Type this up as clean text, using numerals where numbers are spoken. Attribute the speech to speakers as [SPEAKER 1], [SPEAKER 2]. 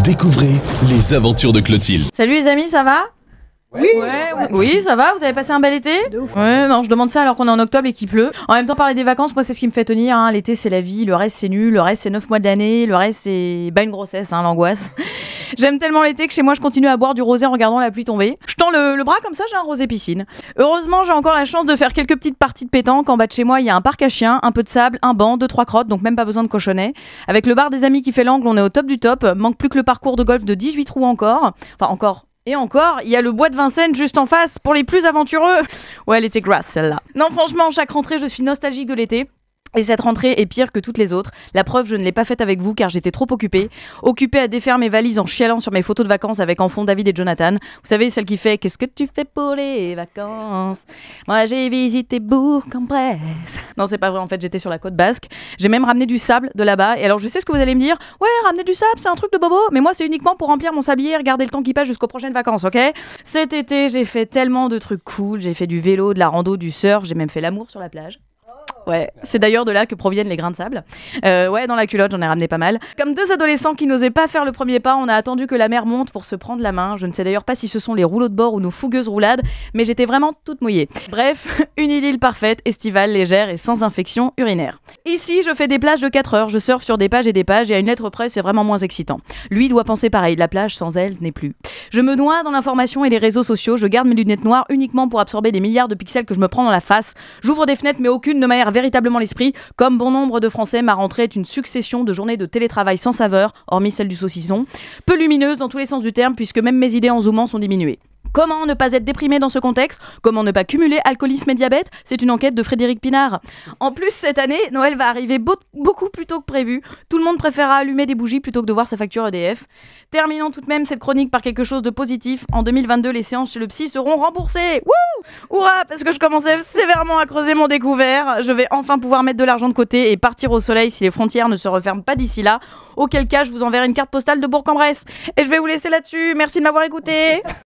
[SPEAKER 1] Découvrez les aventures de Clotilde.
[SPEAKER 2] Salut les amis, ça va?
[SPEAKER 3] Oui,
[SPEAKER 2] Oui, ça va, vous avez passé un bel été?
[SPEAKER 3] De ouf.
[SPEAKER 2] Ouais, non, je demande ça alors qu'on est en octobre et qu'il pleut. En même temps, parler des vacances, moi c'est ce qui me fait tenir, hein. L'été c'est la vie, le reste c'est nul, le reste c'est 9 mois de l'année, le reste c'est une grossesse, hein, l'angoisse. J'aime tellement l'été que chez moi je continue à boire du rosé en regardant la pluie tomber. Je tends le bras comme ça, j'ai un rosé piscine. Heureusement, j'ai encore la chance de faire quelques petites parties de pétanque. En bas de chez moi, il y a un parc à chiens, un peu de sable, un banc, 2-3 crottes, donc même pas besoin de cochonnet. Avec le bar des amis qui fait l'angle, on est au top du top. Manque plus que le parcours de golf de 18 trous encore. Enfin, encore. Et encore, il y a le bois de Vincennes juste en face pour les plus aventureux. Ouais, elle était grasse celle-là. Non, franchement, chaque rentrée, je suis nostalgique de l'été. Et cette rentrée est pire que toutes les autres. La preuve, je ne l'ai pas faite avec vous car j'étais trop occupée. Occupée à défaire mes valises en chialant sur mes photos de vacances avec en fond David et Jonathan. Vous savez, celle qui fait « Qu'est-ce que tu fais pour les vacances ?» Moi, j'ai visité Bourg-en-Bresse. Non, c'est pas vrai, en fait, j'étais sur la côte basque. J'ai même ramené du sable de là-bas. Et alors, je sais ce que vous allez me dire. Ouais, ramener du sable, c'est un truc de bobo. Mais moi, c'est uniquement pour remplir mon sablier et regarder le temps qui passe jusqu'aux prochaines vacances, ok? Cet été, j'ai fait tellement de trucs cool. J'ai fait du vélo, de la rando, du surf. J'ai même fait l'amour sur la plage. Ouais, c'est d'ailleurs de là que proviennent les grains de sable. Ouais, dans la culotte, j'en ai ramené pas mal. Comme deux adolescents qui n'osaient pas faire le premier pas, on a attendu que la mer monte pour se prendre la main. Je ne sais d'ailleurs pas si ce sont les rouleaux de bord ou nos fougueuses roulades, mais j'étais vraiment toute mouillée. Bref, une idylle parfaite, estivale, légère et sans infection urinaire. Ici, je fais des plages de 4 heures, je surfe sur des pages et à une lettre près, c'est vraiment moins excitant. Lui doit penser pareil, la plage sans elle n'est plus. Je me noie dans l'information et les réseaux sociaux, je garde mes lunettes noires uniquement pour absorber les milliards de pixels que je me prends dans la face. J'ouvre des fenêtres mais aucune ne m'aère véritablement l'esprit. Comme bon nombre de Français, ma rentrée est une succession de journées de télétravail sans saveur, hormis celle du saucisson, peu lumineuse dans tous les sens du terme puisque même mes idées en zoomant sont diminuées. Comment ne pas être déprimé dans ce contexte? Comment ne pas cumuler alcoolisme et diabète? C'est une enquête de Frédéric Pinard. En plus, cette année, Noël va arriver beaucoup plus tôt que prévu. Tout le monde préférera allumer des bougies plutôt que de voir sa facture EDF. Terminons tout de même cette chronique par quelque chose de positif. En 2022, les séances chez le psy seront remboursées. Wouh! Hurrah! Parce que je commençais sévèrement à creuser mon découvert. Je vais enfin pouvoir mettre de l'argent de côté et partir au soleil si les frontières ne se referment pas d'ici là. Auquel cas, je vous enverrai une carte postale de Bourg-en-Bresse. Et je vais vous laisser là-dessus. Merci de m'avoir écouté.